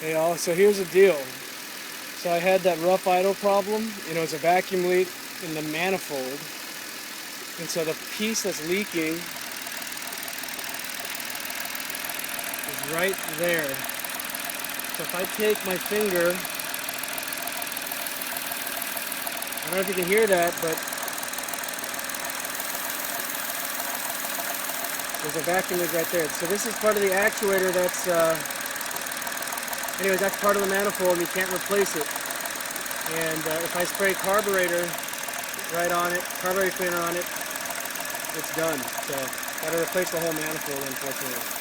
Hey all, so here's the deal. So I had that rough idle problem. It's a vacuum leak in the manifold. And so the piece that's leaking is right there. So if I take my finger, I don't know if you can hear that, but there's a vacuum leak right there. So this is part of the actuator that's, anyways, that's part of the manifold and you can't replace it. And if I spray carburetor right on it, carburetor cleaner on it, it's done. So, gotta replace the whole manifold, unfortunately.